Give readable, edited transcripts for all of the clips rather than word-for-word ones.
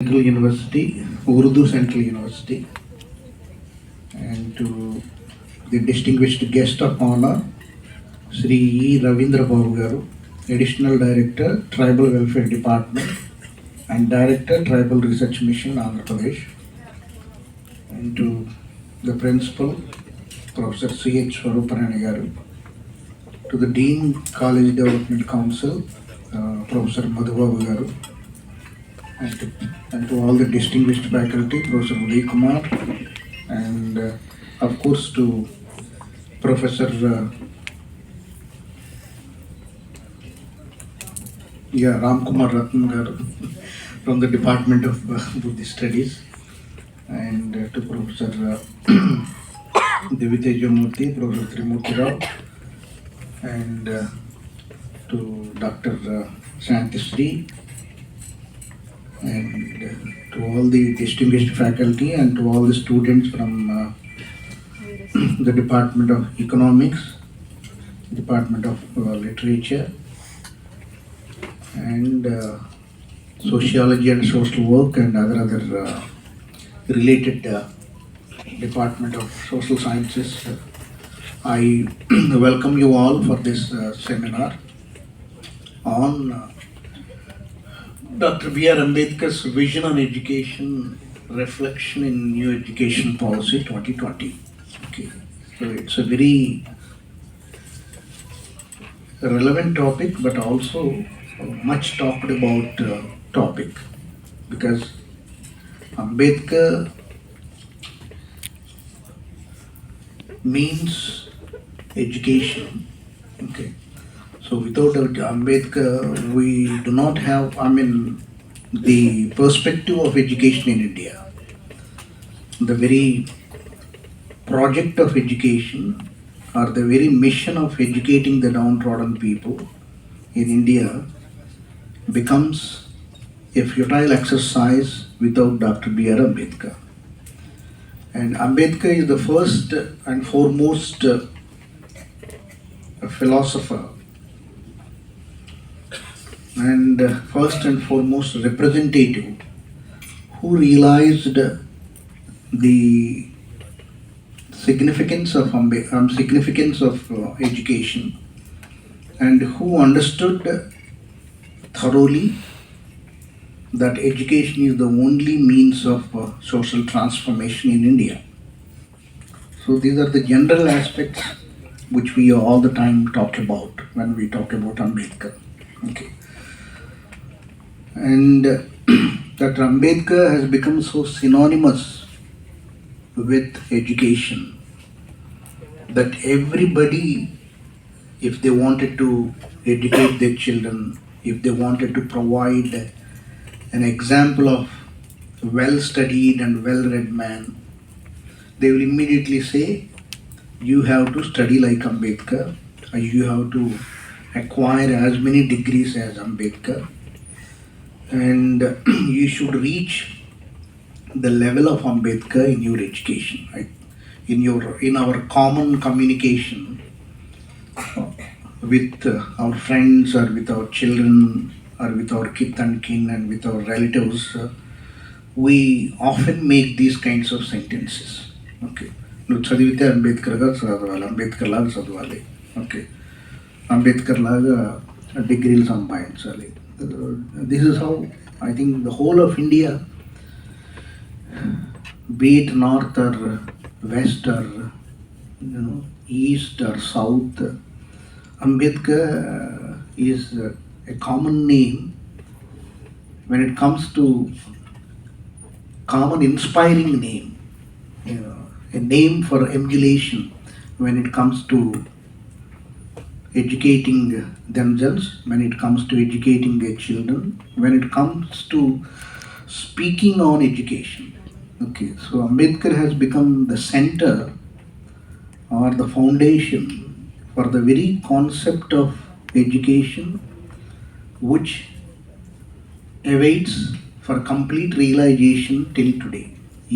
Central University, Urdu Central University, and to the distinguished guest of honor, Sri E. Ravindra Babu Garu, Additional Director, Tribal Welfare Department, and Director, Tribal Research Mission, Andhra Pradesh, and to the Principal, Professor C. H. Swaruparani Garu, to the Dean, College Development Council, Professor Madhu Babu Garu, and to all the distinguished faculty, Professor Uday Kumar, and of course to Professor Ram Kumar Ratnam Garu from the Department of Buddhist Studies, and to Professor Deviteja Murthy, Professor Trimurti Rao, and to Dr. Shantisri, and to all the distinguished faculty and to all the students from the Department of Economics, Department of Literature, and Sociology and Social Work, and other related Department of Social Sciences. I welcome you all for this seminar on Dr. B.R. Ambedkar's Vision on Education, Reflection in New Education Policy 2020. Okay. So it's a very relevant topic, but also much talked about topic, because Ambedkar means education. Okay. So without Ambedkar, we do not have, the perspective of education in India. The very project of education, or the very mission of educating the downtrodden people in India, becomes a futile exercise without Dr. B.R. Ambedkar. And Ambedkar is the first and foremost philosopher and first and foremost representative who realized the significance of education, and who understood thoroughly that education is the only means of social transformation in India. So these are the general aspects which we all the time talk about when we talk about Ambedkar. Okay. And that Ambedkar has become so synonymous with education that everybody, if they wanted to educate their children, if they wanted to provide an example of well-studied and well-read man, they will immediately say, you have to study like Ambedkar, or you have to acquire as many degrees as Ambedkar, and you should reach the level of Ambedkar in your education, right? In our common communication with our friends, or with our children, or with our kith and kin, and with our relatives, we often make these kinds of sentences. Okay. నువ్వు చదివితే అంబేద్కర్గా చదవాలి, అంబేద్కర్ లాగా చదవాలి, okay, Ambedkar లాగా డిగ్రీలు సంపాదించాలి. This is how I think the whole of India, be it north or west or east or south, Ambedkar is a common name when it comes to common inspiring name, a name for emulation when it comes to educating themselves, when it comes to educating their children, when it comes to speaking on education. Okay, so Ambedkar has become the center or the foundation for the very concept of education, which awaits for complete realization till today.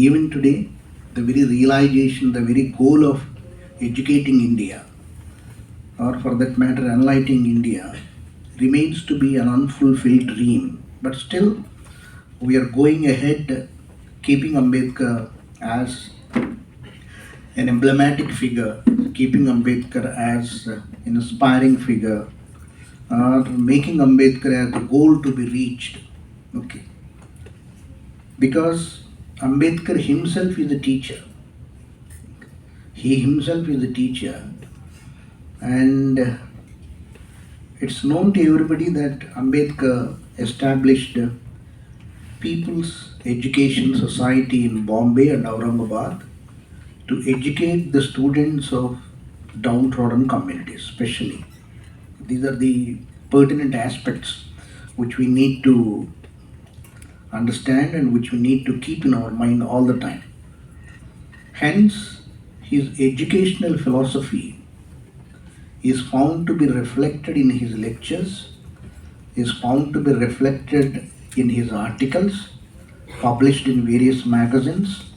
Even today, the very realization, the very goal of educating India, or for that matter enlightening India, remains to be an unfulfilled dream. But still, we are going ahead keeping Ambedkar as an emblematic figure, keeping Ambedkar as an inspiring figure, or making Ambedkar as the goal to be reached. Okay. Because Ambedkar himself is a teacher. He himself is a teacher, and it's known to everybody that Ambedkar established People's Education Society in Bombay and Aurangabad to educate the students of downtrodden communities, especially. These are the pertinent aspects which we need to understand and which we need to keep in our mind all the time. Hence, his educational philosophy is found to be reflected in his lectures, is found to be reflected in his articles published in various magazines,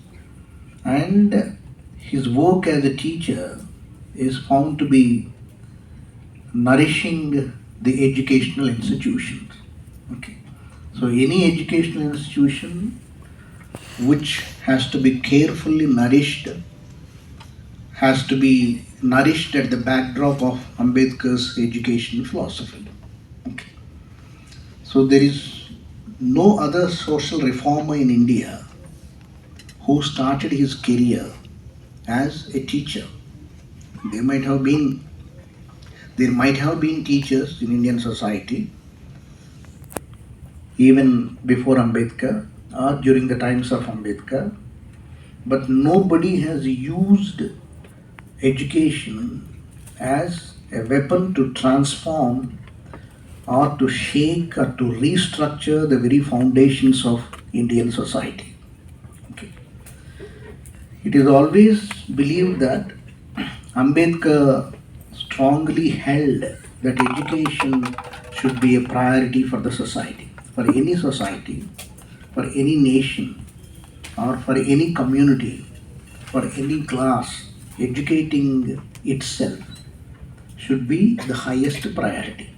and his work as a teacher is found to be nourishing the educational institutions. Okay. So any educational institution which has to be carefully nourished has to be nourished at the backdrop of Ambedkar's education philosophy. Okay. So there is no other social reformer in India who started his career as a teacher. There might have been teachers in Indian society even before Ambedkar or during the times of Ambedkar, but nobody has used education as a weapon to transform or to shake or to restructure the very foundations of Indian society. Okay. It is always believed that Ambedkar strongly held that education should be a priority for the society, for any nation, or for any community, for any class. Educating itself should be the highest priority.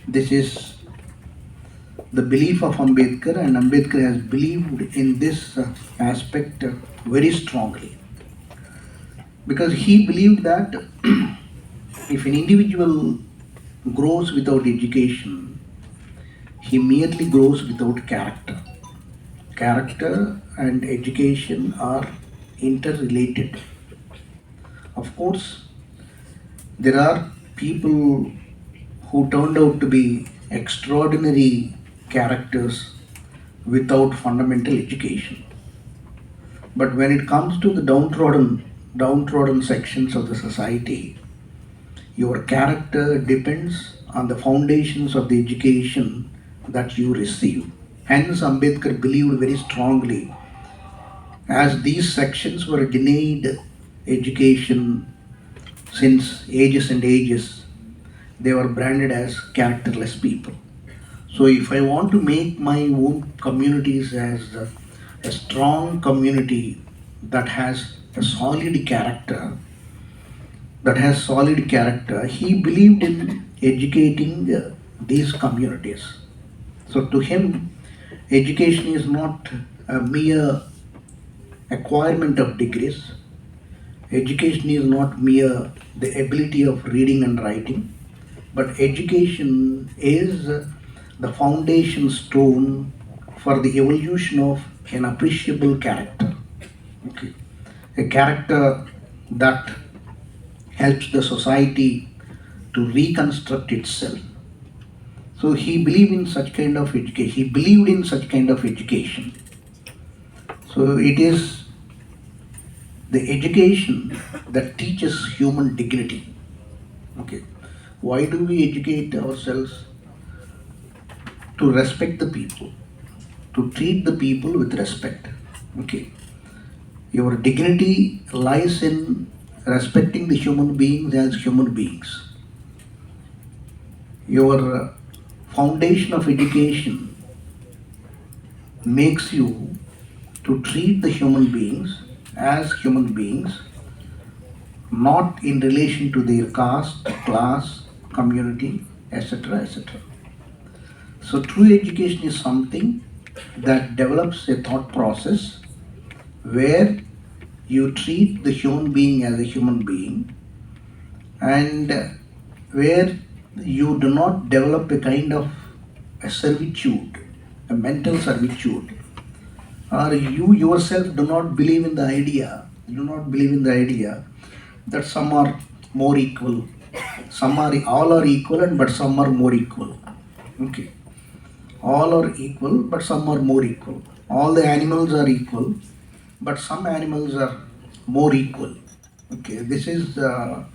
This is the belief of Ambedkar, and Ambedkar has believed in this aspect very strongly, because he believed that if an individual grows without education, he merely grows without character. Character and education are interrelated. Of course, there are people who turned out to be extraordinary characters without fundamental education. But when it comes to the downtrodden sections of the society, your character depends on the foundations of the education that you receive. Hence, Ambedkar believed very strongly, as these sections were denied education since ages and ages, they were branded as characterless people. So, if I want to make my own communities as a strong community that has a solid character, he believed in educating these communities. So, to him, education is not a mere acquirement of degrees. Education is not mere the ability of reading and writing, but education is the foundation stone for the evolution of an appreciable character. Okay. A character that helps the society to reconstruct itself. So he believed in such kind of education. He believed in such kind of education. So it is the education that teaches human dignity. Okay. Why do we educate ourselves? To respect the people, to treat the people with respect. Okay. Your dignity lies in respecting the human beings as human beings. Your foundation of education makes you to treat the human beings as human beings, not in relation to their caste, class, community, etc. etc. So true education is something that develops a thought process where you treat the human being as a human being, and where you do not develop a kind of a servitude, a mental servitude, or you yourself do not believe in the idea that some are more equal, some are all are equal, and but some are more equal. Okay, all are equal, but some are more equal. All the animals are equal, but some animals are more equal. Okay, this is the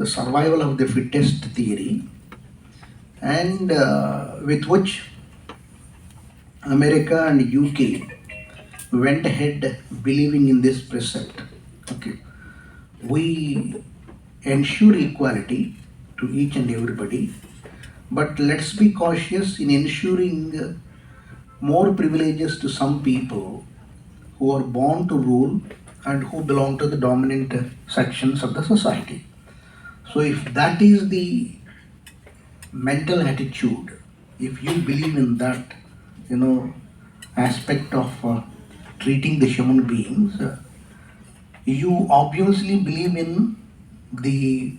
survival of the fittest theory, and with which America and UK went ahead believing in this precept. Okay, we ensure equality to each and everybody, but let's be cautious in ensuring more privileges to some people who are born to rule and who belong to the dominant sections of the society. So, if that is the mental attitude, if you believe in that, you know, aspect of treating the human beings, you obviously believe in the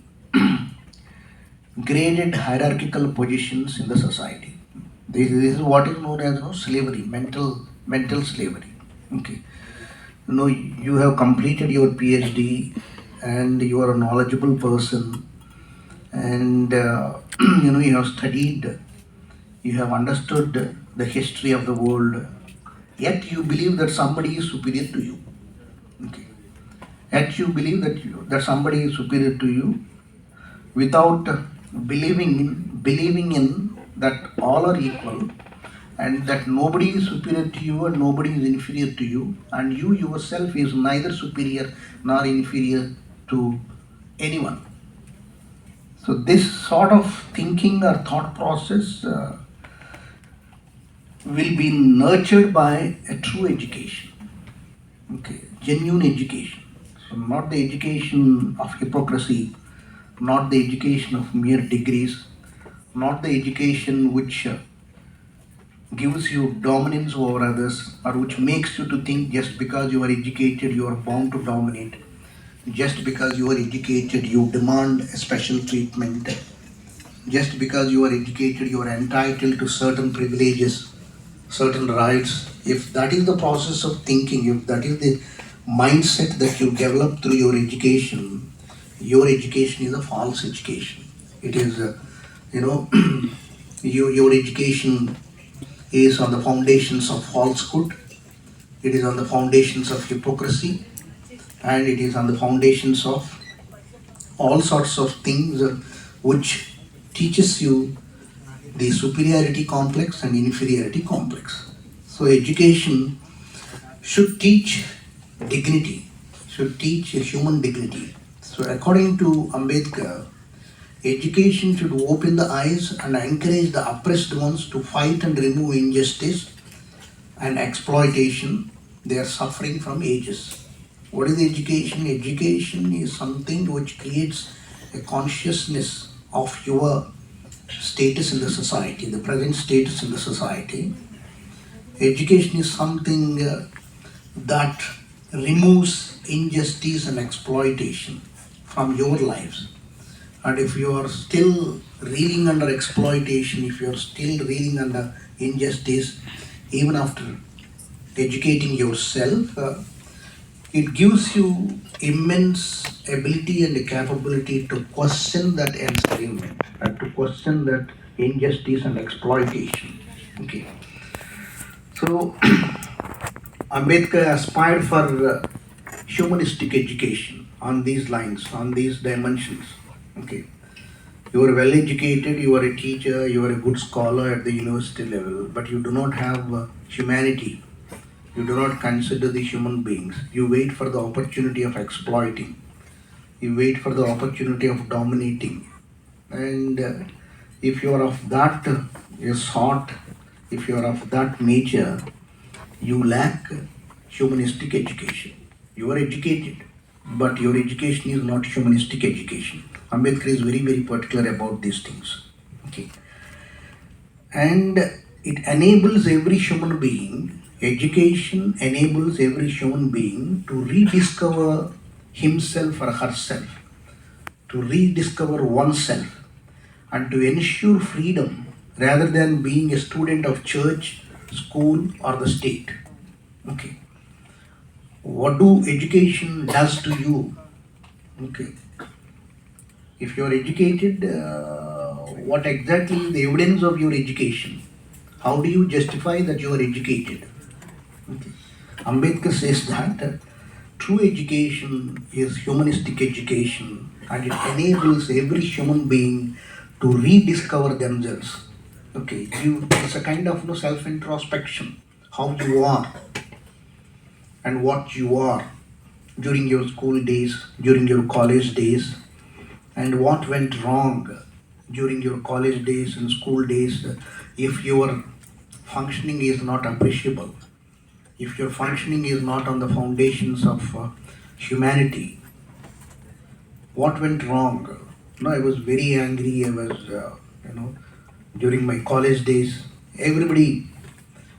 graded hierarchical positions in the society. This is what is known as, slavery, mental slavery. Okay, you have completed your PhD and you are a knowledgeable person, and you have studied, you have understood the history of the world, yet you believe that somebody is superior to you. Okay, yet you believe that somebody is superior to you without believing in that all are equal, and that nobody is superior to you and nobody is inferior to you, and you yourself is neither superior nor inferior to anyone. So this sort of thinking or thought process will be nurtured by a true education. Okay, genuine education. So not the education of hypocrisy, not the education of mere degrees, not the education which gives you dominance over others, or which makes you to think just because you are educated you are bound to dominate, just because you are educated you demand a special treatment, just because you are educated you are entitled to certain privileges, certain rights. If that is the process of thinking, if that is the mindset that you develop through your education is a false education. It is, you know, your education is on the foundations of falsehood, it is on the foundations of hypocrisy, and it is on the foundations of all sorts of things which teaches you the superiority complex and inferiority complex. So education should teach dignity, should teach human dignity. So according to Ambedkar, education should open the eyes and encourage the oppressed ones to fight and remove injustice and exploitation they are suffering from ages. What is education? Education is something which creates a consciousness of your status in the society, the present status in the society. Education is something that removes injustice and exploitation from your lives. And if you are still reeling under exploitation, if you are still reeling under injustice, even after educating yourself, it gives you immense ability and capability to question that enslavement and to question that injustice and exploitation. Okay. So Ambedkar aspired for humanistic education on these lines, on these dimensions. Okay. You are well educated, you are a teacher, you are a good scholar at the university level, but you do not have humanity. You do not consider the human beings. You wait for the opportunity of exploiting. You wait for the opportunity of dominating. And if you are of that sort, if you are of that nature, you lack humanistic education. You are educated, but your education is not humanistic education. Ambedkar is very, very particular about these things. Okay. And it enables every human being, education enables every human being to rediscover himself or herself, to rediscover oneself, and to ensure freedom rather than being a student of church, school, or the state. Okay. What do education does to you? Okay. If you are educated, what exactly is the evidence of your education? How do you justify that you are educated? Okay. Ambedkar says that true education is humanistic education, and it enables every human being to rediscover themselves. Okay, it's a kind of self-introspection, how you are and what you are during your school days, during your college days, and what went wrong during your college days and school days if your functioning is not appreciable, if your functioning is not on the foundations of humanity. What went wrong? No, I was very angry. I was, during my college days, everybody,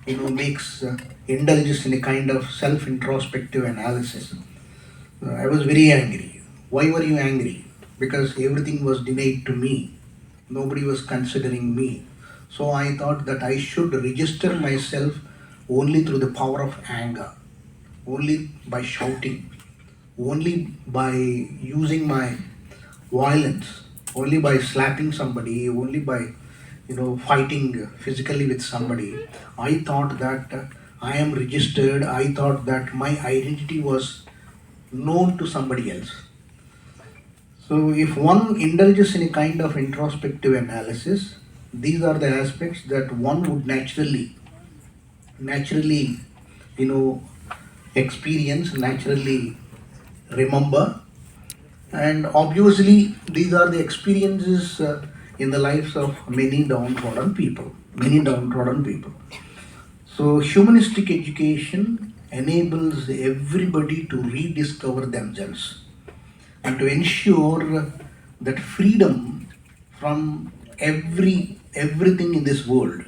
makes indulges in a kind of self-introspective analysis. I was very angry. Why were you angry? Because everything was denied to me. Nobody was considering me. So I thought that I should register myself only through the power of anger, only by shouting, only by using my violence, only by slapping somebody, only by fighting physically with somebody. I thought that I am registered. I thought that my identity was known to somebody else. So if one indulges in a kind of introspective analysis, these are the aspects that one would naturally, you know, experience, naturally remember, and obviously these are the experiences in the lives of many downtrodden people. Many downtrodden people. So humanistic education enables everybody to rediscover themselves and to ensure that freedom from everything in this world,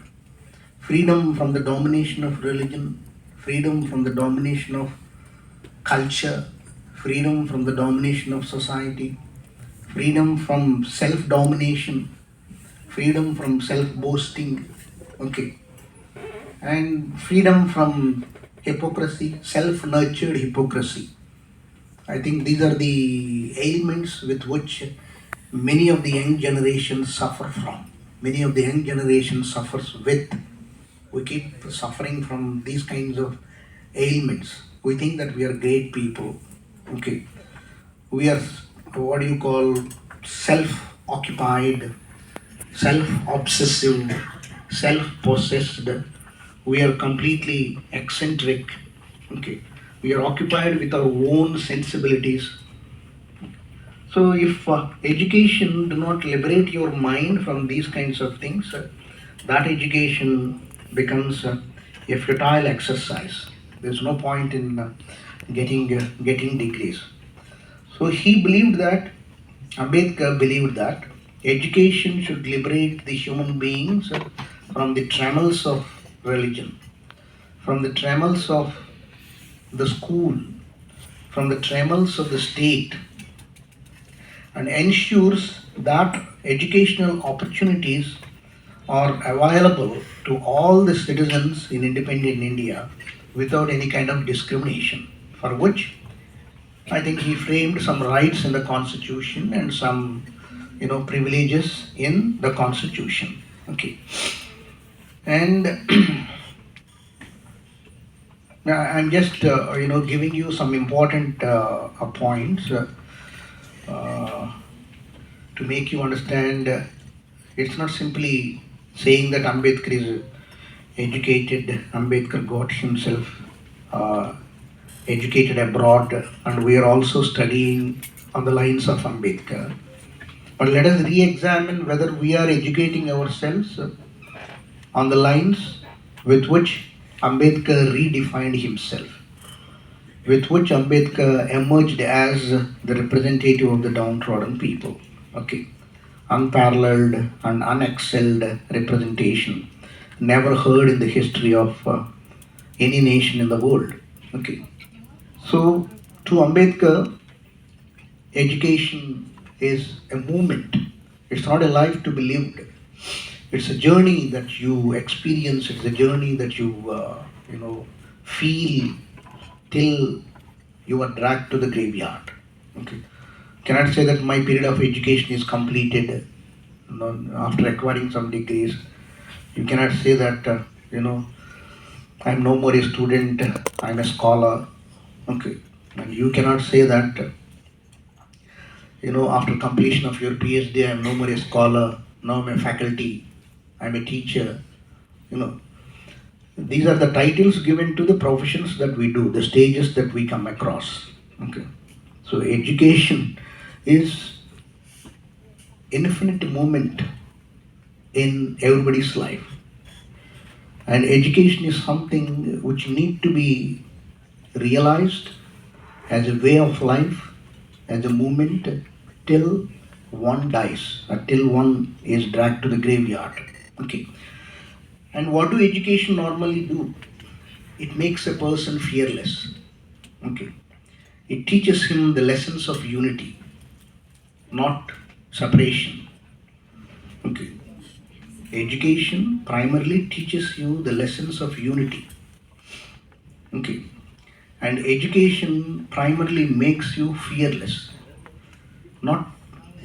freedom from the domination of religion, freedom from the domination of culture, freedom from the domination of society, freedom from self-domination, freedom from self-boasting, okay, and freedom from hypocrisy, self-nurtured hypocrisy. I think these are the ailments with which many of the young generations suffer from. Many of the young generation suffers with. We keep suffering from these kinds of ailments. We think that we are great people. Okay. We are what do you call self-occupied, self-obsessive, self-possessed. We are completely eccentric. Okay. We are occupied with our own sensibilities. So if education do not liberate your mind from these kinds of things, that education becomes a futile exercise. There's no point in getting degrees. So he believed that, Ambedkar believed that education should liberate the human beings from the trammels of religion, from the trammels of the school, from the trammels of the state, and ensures that educational opportunities are available to all the citizens in independent India without any kind of discrimination, for which I think he framed some rights in the constitution and some privileges in the constitution. Okay. And I'm just giving you some important points to make you understand. It's not simply saying that Ambedkar is educated. Ambedkar got himself educated abroad, and we are also studying on the lines of Ambedkar. But let us re-examine whether we are educating ourselves on the lines with which Ambedkar redefined himself, with which Ambedkar emerged as the representative of the downtrodden people. Okay, unparalleled and unexcelled representation, never heard in the history of any nation in the world. Okay. So, to Ambedkar, education is a movement. It's not a life to be lived. It's a journey that you experience. It's a journey that you feel till you are dragged to the graveyard. Okay. Cannot say that my period of education is completed. After acquiring some degrees, you cannot say that I'm no more a student. I'm a scholar. Okay, and you cannot say that after completion of your PhD, I'm no more a scholar. Now I'm a faculty. I'm a teacher. You know, these are the titles given to the professions that we do, the stages that we come across. Okay, so education is infinite moment in everybody's life, and education is something which need to be realized as a way of life, as a movement till one dies, or till one is dragged to the graveyard. Okay. And what do education normally do? It makes a person fearless. Okay. It teaches him the lessons of unity, not separation. Okay. Education primarily teaches you the lessons of unity. Okay. And education primarily makes you fearless, not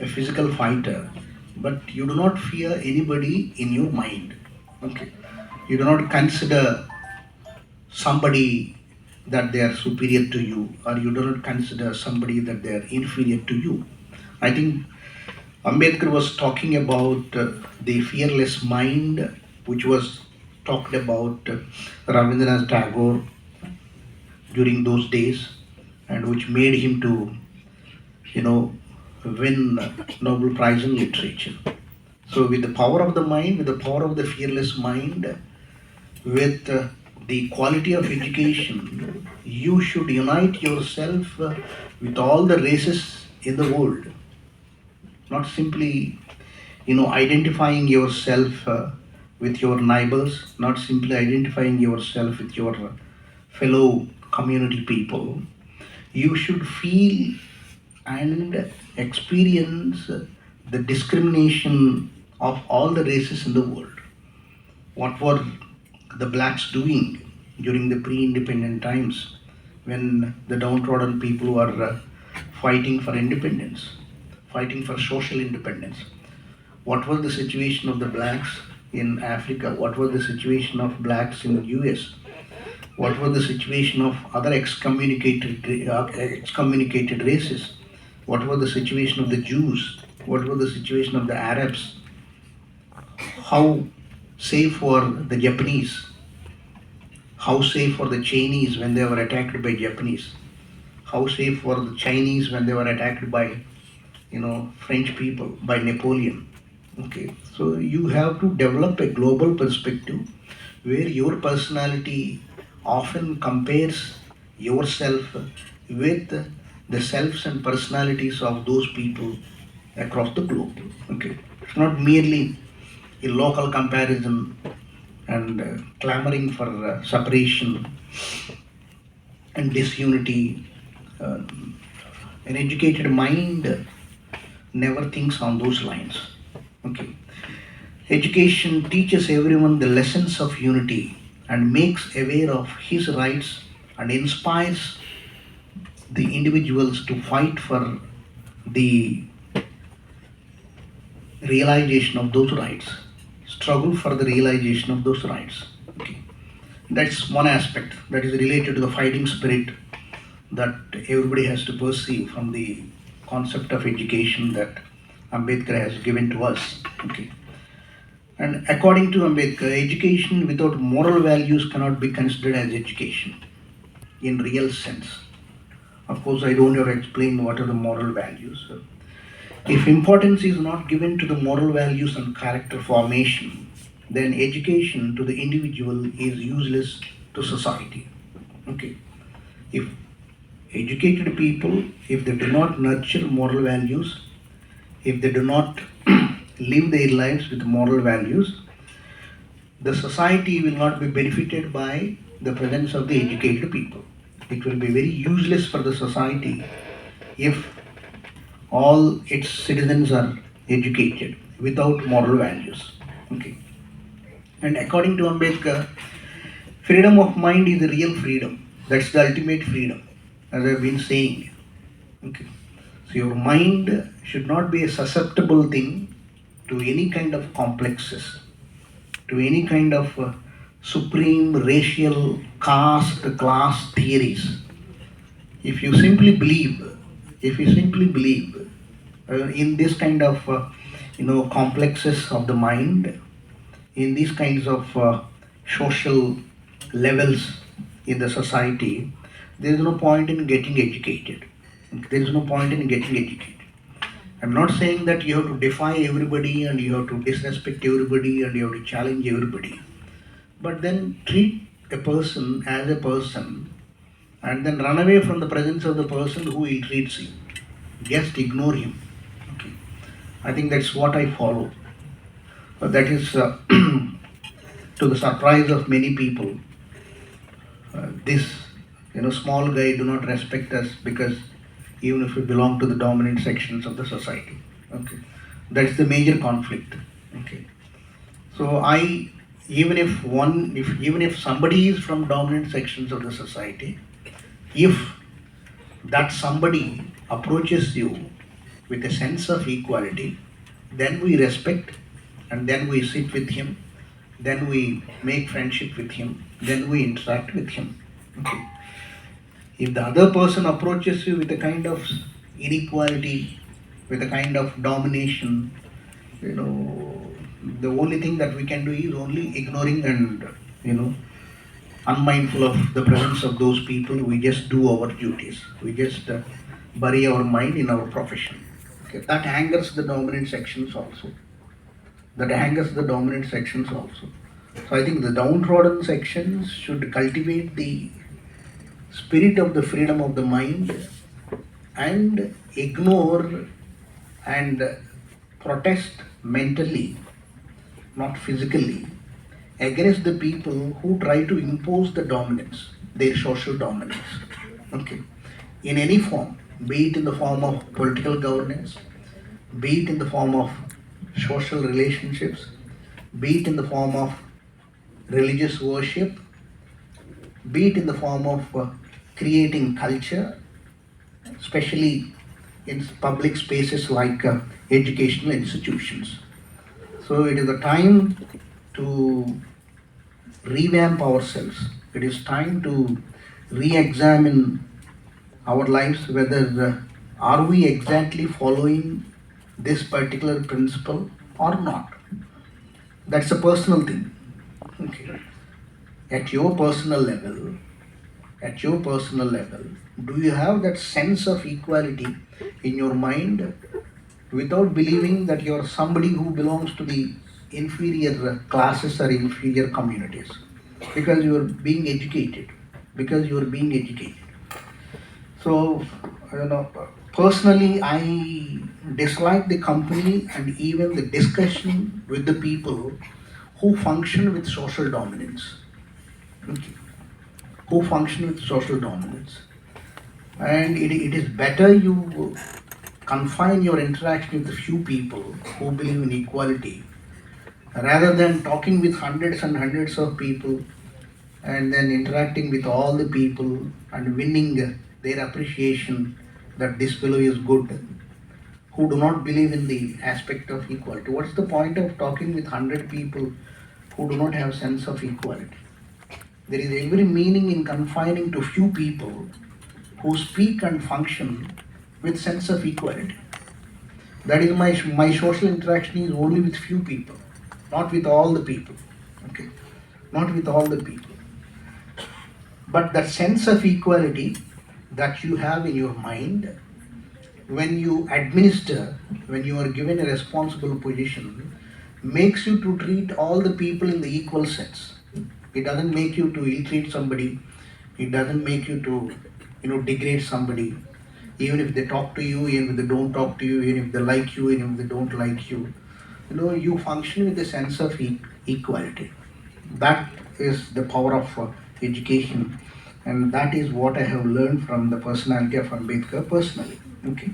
a physical fighter, but you do not fear anybody in your mind. Okay. You do not consider somebody that they are superior to you, or you do not consider somebody that they are inferior to you. I think Ambedkar was talking about the fearless mind, which was talked about Rabindranath Tagore during those days, and which made him to, win Nobel Prize in Literature. So, with the power of the mind, with the power of the fearless mind, with the quality of education, you should unite yourself with all the races in the world, not simply identifying yourself with your neighbors, not simply identifying yourself with your fellow community people. You should feel and experience the discrimination of all the races in the world. What were the blacks doing during the pre-independent times, when the downtrodden people were fighting for independence, fighting for social independence? What was the situation of the blacks in Africa? What was the situation of blacks in the US? What was the situation of other excommunicated races? What was the situation of the Jews? What was the situation of the Arabs? How safe were the Japanese? How safe were the Chinese when they were attacked by Japanese? How safe were the Chinese when they were attacked by, French people, by Napoleon? Okay, so you have to develop a global perspective where your personality often compares yourself with the selves and personalities of those people across the globe. Okay, it's not merely a local comparison and clamoring for separation and disunity. Uh, an educated mind never thinks on those lines. Okay. Education teaches everyone the lessons of unity and makes aware of his rights and inspires the individuals to fight for the realization of those rights, struggle for the realization of those rights. Okay. That's one aspect that is related to the fighting spirit that everybody has to perceive from the concept of education that Ambedkar has given to us. Okay. And according to Ambedkar, education without moral values cannot be considered as education in real sense. Of course, I don't have to explain what are the moral values. If importance is not given to the moral values and character formation, then education to the individual is useless to society. Okay. If educated people, if they do not nurture moral values, if they do not live their lives with moral values, the society will not be benefited by the presence of the educated people. It will be very useless for the society if all its citizens are educated without moral values. Okay. And according to Ambedkar, freedom of mind is the real freedom. That's the ultimate freedom, as I've been saying. Okay. So your mind should not be a susceptible thing to any kind of complexes, to any kind of supreme racial caste class theories. If you simply believe, if you simply believe in this kind of complexes of the mind, in these kinds of social levels in the society, there is no point in getting educated. There is no point in getting educated. I'm not saying that you have to defy everybody and you have to disrespect everybody and you have to challenge everybody. But then treat a person as a person and then run away from the presence of the person who ill treats you. Just ignore him. Okay. I think that's what I follow. That is to the surprise of many people. This small guy do not respect us because even if we belong to the dominant sections of the society. Okay. That's the major conflict. Okay. So I even if somebody is from dominant sections of the society, if that somebody approaches you with a sense of equality, then we respect and then we sit with him, then we make friendship with him, then we interact with him. Okay. If the other person approaches you with a kind of inequality, with a kind of domination, the only thing that we can do is only ignoring and unmindful of the presence of those people. We just do our duties. We just bury our mind in our profession. Okay. That angers the dominant sections also. That angers the dominant sections also. So I think the downtrodden sections should cultivate the spirit of the freedom of the mind and ignore and protest mentally, not physically, against the people who try to impose the dominance, their social dominance. Okay. In any form, be it in the form of political governance, be it in the form of social relationships, be it in the form of religious worship, be it in the form of creating culture, especially in public spaces like educational institutions. So it is the time to revamp ourselves. It is time to re-examine our lives whether are we exactly following this particular principle or not. That's a personal thing. Okay. At your personal level, do you have that sense of equality in your mind without believing that you are somebody who belongs to the inferior classes or inferior communities? Because you are being educated. So, personally, I dislike the company and even the discussion with the people who function with social dominance. Okay. Who function with social dominance. And it is better you confine your interaction with a few people who believe in equality rather than talking with hundreds and hundreds of people and then interacting with all the people and winning their appreciation that this fellow is good, who do not believe in the aspect of equality. What's the point of talking with 100 people who do not have sense of equality? There is every meaning in confining to few people who speak and function with sense of equality. That is my social interaction is only with few people, not with all the people. Okay, not with all the people. But that sense of equality that you have in your mind, when you administer, when you are given a responsible position, makes you to treat all the people in the equal sense. It doesn't make you to ill-treat somebody. It doesn't make you to, degrade somebody. Even if they talk to you, even if they don't talk to you, even if they like you, even if they don't like you. You function with a sense of equality. That is the power of education, and that is what I have learned from the personality of Ambedkar personally. Okay,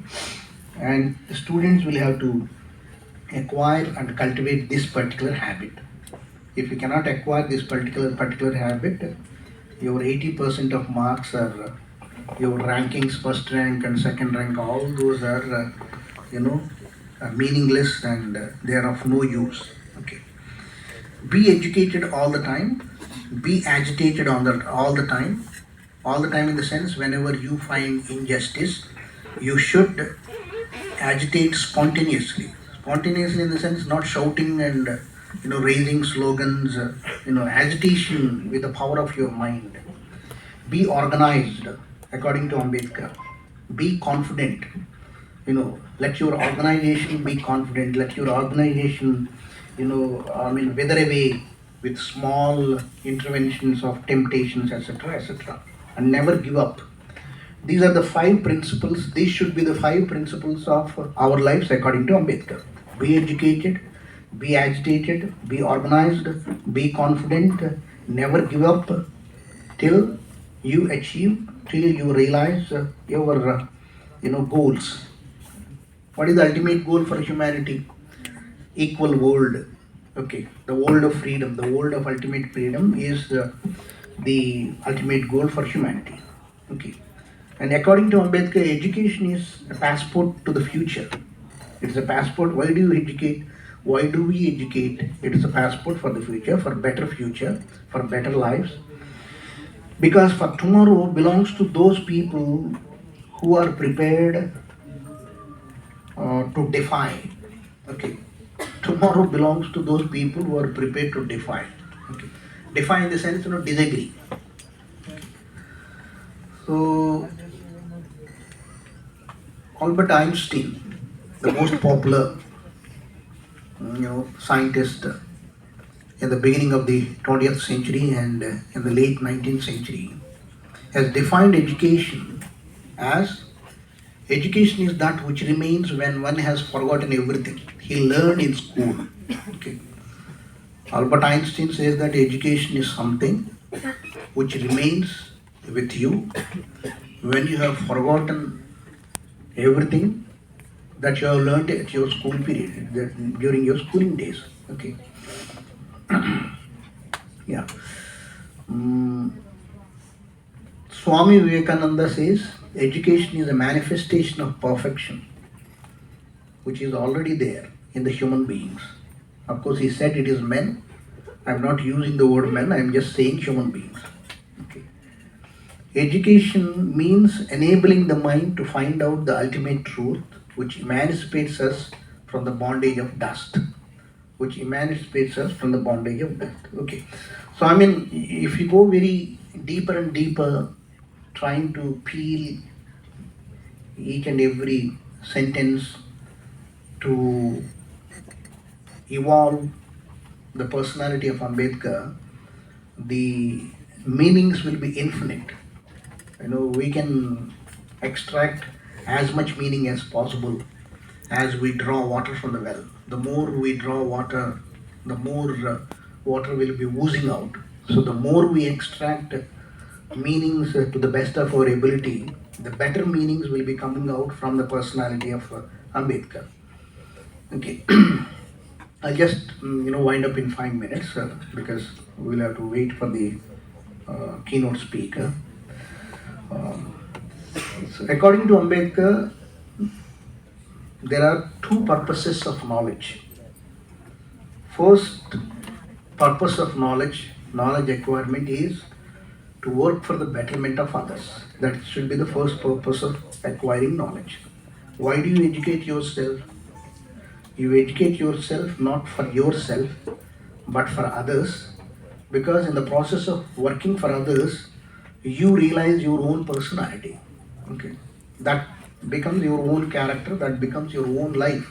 and the students will have to acquire and cultivate this particular habit. If you cannot acquire this particular habit, your 80% of marks are your rankings, first rank and second rank, all those are you know meaningless, and they are of no use. Okay, be educated all the time, be agitated all the time in the sense, whenever you find injustice, you should agitate spontaneously in the sense, not shouting and raising slogans, agitation with the power of your mind. Be organized according to Ambedkar. Be confident. Let your organization be confident. Let your organization, wither away with small interventions of temptations, etc., etc., and never give up. These are the five principles. These should be the five principles of our lives according to Ambedkar. Be educated, be agitated, be organized, be confident, never give up till you achieve, till you realize your goals. What is the ultimate goal for humanity? Equal world. Okay, the world of freedom, the world of ultimate freedom is the ultimate goal for humanity. Okay, and according to Ambedkar, education is a passport to the future. It's a passport. Why do you educate? Why do we educate? It is a passport for the future, for better lives. Because for tomorrow belongs to those people who are prepared to defy. Okay, tomorrow belongs to those people who are prepared to defy. Okay, defy in the sense, disagree. So Albert Einstein, the most popular, scientist in the beginning of the 20th century and in the late 19th century, has defined education as, education is that which remains when one has forgotten everything he learned in school. Okay. Albert Einstein says that education is something which remains with you when you have forgotten everything that you have learned at your school period, during your schooling days. Okay. Yeah. Swami Vivekananda says education is a manifestation of perfection which is already there in the human beings. Of course, he said it is men. I'm not using the word men, I'm just saying human beings. Okay. Education means enabling the mind to find out the ultimate truth which emancipates us from the bondage of dust. Okay. So, if you go very deeper and deeper, trying to peel each and every sentence to evolve the personality of Ambedkar, the meanings will be infinite. We can extract as much meaning as possible as we draw water from the well. The more we draw water, the more water will be oozing out. So the more we extract meanings to the best of our ability, the better meanings will be coming out from the personality of Ambedkar. Okay. I'll just wind up in 5 minutes because we'll have to wait for the keynote speaker. So according to Ambedkar, there are two purposes of knowledge. First purpose of knowledge acquirement, is to work for the betterment of others. That should be the first purpose of acquiring knowledge. Why do you educate yourself? You educate yourself not for yourself, but for others, because in the process of working for others, you realize your own personality. Okay, that becomes your own character, that becomes your own life.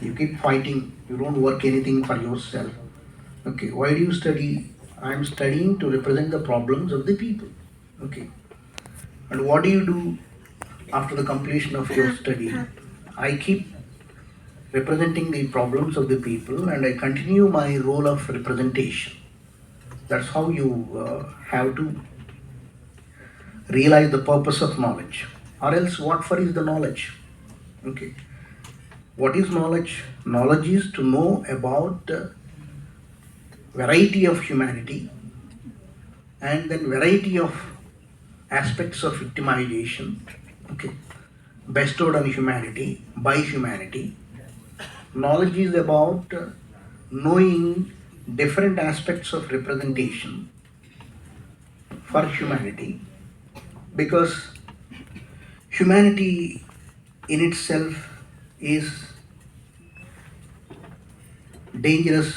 You keep fighting, you don't work anything for yourself. Okay, why do you study? I am studying to represent the problems of the people. Okay, and what do you do after the completion of your study? I keep representing the problems of the people and I continue my role of representation. That's how you have to realize the purpose of knowledge. Or else, what for is the knowledge? Okay. What is knowledge? Knowledge is to know about variety of humanity and then variety of aspects of victimization, okay, bestowed on humanity by humanity. Knowledge is about knowing different aspects of representation for humanity, because humanity in itself is dangerous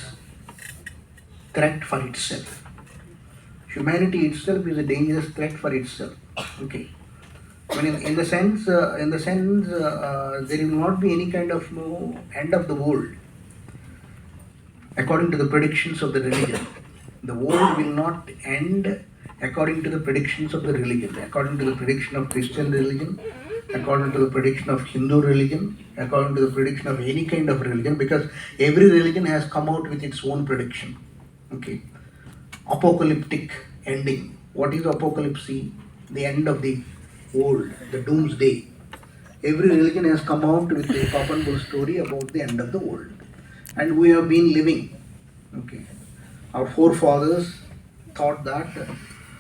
threat for itself. Humanity itself is a dangerous threat for itself. Okay. I mean, there will not be any kind of no end of the world according to the predictions of the religion. The world will not end according to the predictions of the religion, according to the prediction of Christian religion, according to the prediction of Hindu religion, according to the prediction of any kind of religion, because every religion has come out with its own prediction. Okay. Apocalyptic ending. What is apocalypse? The end of the world, the doomsday. Every religion has come out with a pop and bull story about the end of the world. And we have been living. Okay. Our forefathers thought that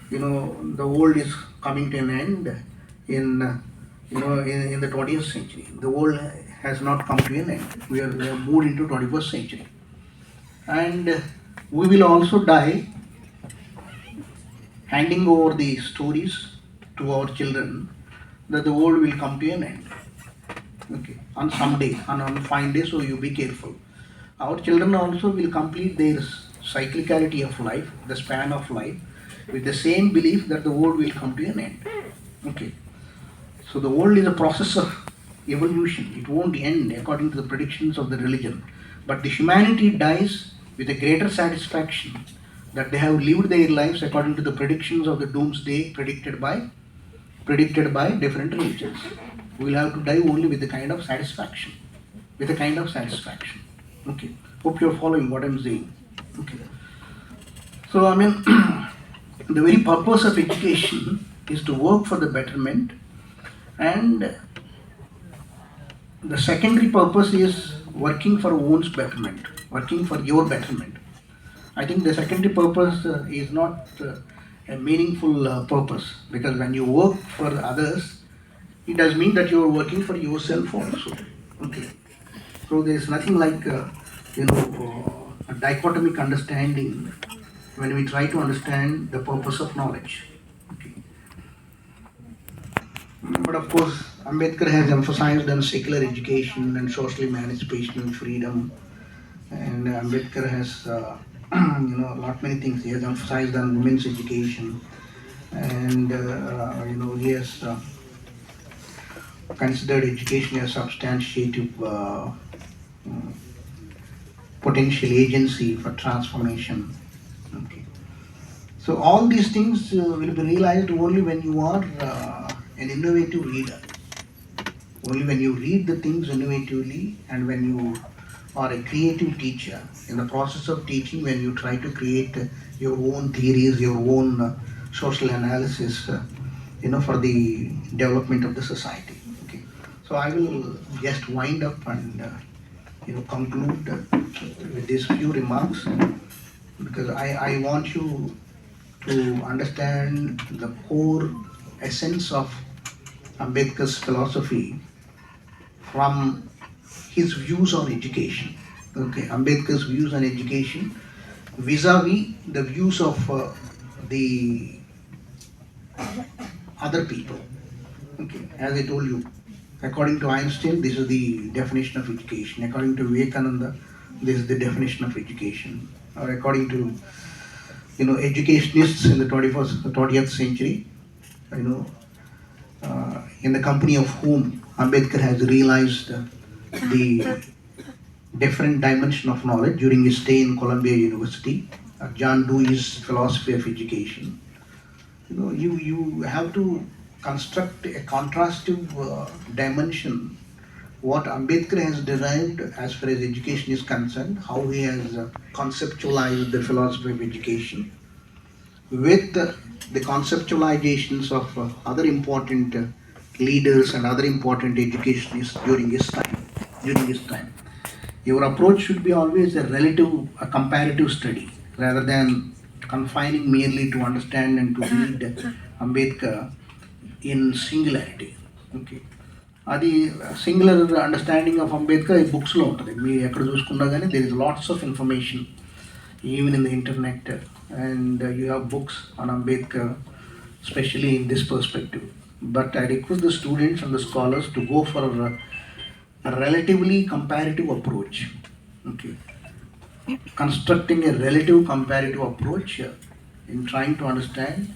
the world is coming to an end in the 20th century. The world has not come to an end. We have moved into 21st century. And we will also die handing over the stories to our children that the world will come to an end. Okay. On some day, on fine day, so you be careful. Our children also will complete their cyclicality of life, the span of life, with the same belief that the world will come to an end. Okay. So the world is a process of evolution. It won't end according to the predictions of the religion. But the humanity dies with a greater satisfaction that they have lived their lives according to the predictions of the doomsday predicted by different religions. We will have to die only with a kind of satisfaction. With a kind of satisfaction. Okay. Hope you're following what I'm saying. Okay. So I mean the very purpose of education is to work for the betterment, and the secondary purpose is working for one's betterment, working for your betterment. I think the secondary purpose is not a meaningful purpose, because when you work for others, it does mean that you are working for yourself also. Okay. So there is nothing like a dichotomic understanding when we try to understand the purpose of knowledge. Okay. But of course, Ambedkar has emphasized on secular education and social emancipation and freedom, and Ambedkar has a lot many things. He has emphasized on women's education, and he has considered education as substantiative potential agency for transformation. Okay. So all these things will be realized only when you are an innovative reader. Only when you read the things innovatively, and when you are a creative teacher. In the process of teaching, when you try to create your own theories, your own social analysis, for the development of the society. Okay. So I will just wind up and conclude with these few remarks, because I want you to understand the core essence of Ambedkar's philosophy from his views on education. Okay, Ambedkar's views on education vis-a-vis the views of the other people. Okay, as I told you, according to Einstein, this is the definition of education. According to Vivekananda, this is the definition of education. Or according to educationists in the 20th century, in the company of whom Ambedkar has realized the different dimension of knowledge during his stay in Columbia University, John Dewey's philosophy of education. You have to construct a contrastive dimension. What Ambedkar has derived as far as education is concerned, how he has conceptualized the philosophy of education, with the conceptualizations of other important leaders and other important educationists during his time. During his time, your approach should be always a comparative study rather than confining merely to understand and to read Ambedkar in singularity. Okay. అది singular understanding of Ambedkar ఈ బుక్స్లో ఉంటుంది. మీరు ఎక్కడ చూసుకున్నా కానీ there is lots of information even in the internet, and you have books on Ambedkar, especially in this perspective. But I request the students and the scholars to go for a relatively comparative approach. Okay. Constructing a relative comparative approach in trying to understand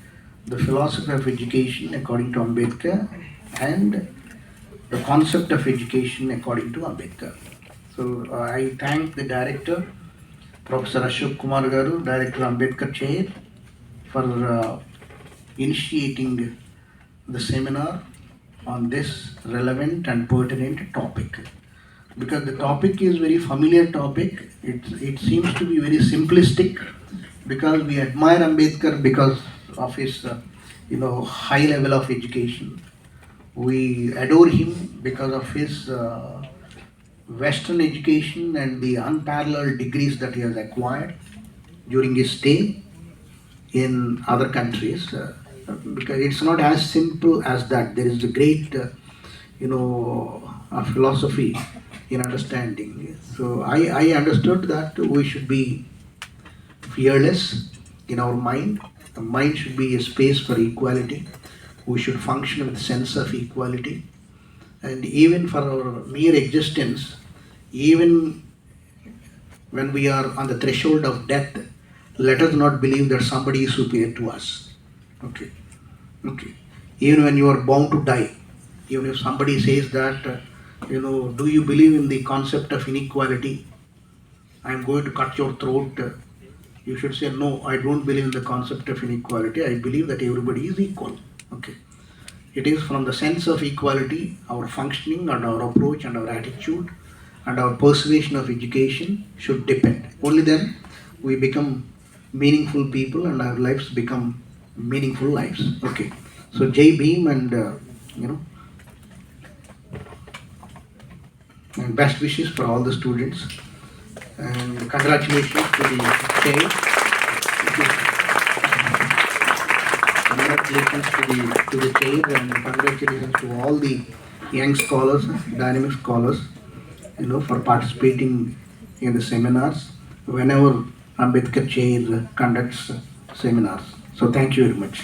the philosophy of education according to Ambedkar and the concept of education according to Ambedkar. So I thank the director, Professor Ashok Kumar Garu, Director Ambedkar Chair, for initiating the seminar on this relevant and pertinent topic. Because the topic is very familiar topic, it seems to be very simplistic, because we admire Ambedkar because of his high level of education. We adore him because of his Western education and the unparalleled degrees that he has acquired during his stay in other countries. Because it's not as simple as that. There is a great, philosophy in understanding. So I understood that we should be fearless in our mind. The mind should be a space for equality. We should function with a sense of equality. And even for our mere existence, even when we are on the threshold of death, let us not believe that somebody is superior to us. Okay. Okay. Even when you are bound to die, even if somebody says that, do you believe in the concept of inequality? I am going to cut your throat. You should say, no, I don't believe in the concept of inequality. I believe that everybody is equal. Okay. It is from the sense of equality, our functioning and our approach and our attitude and our persuasion of education should depend. Only then we become meaningful people and our lives become meaningful lives. Okay. So Jai Bhim, and and best wishes for all the students, and congratulations to the chair. Congratulations to the chair, and congratulations to all the young scholars, dynamic scholars, for participating in the seminars whenever Ambedkar Chair conducts seminars. So thank you very much.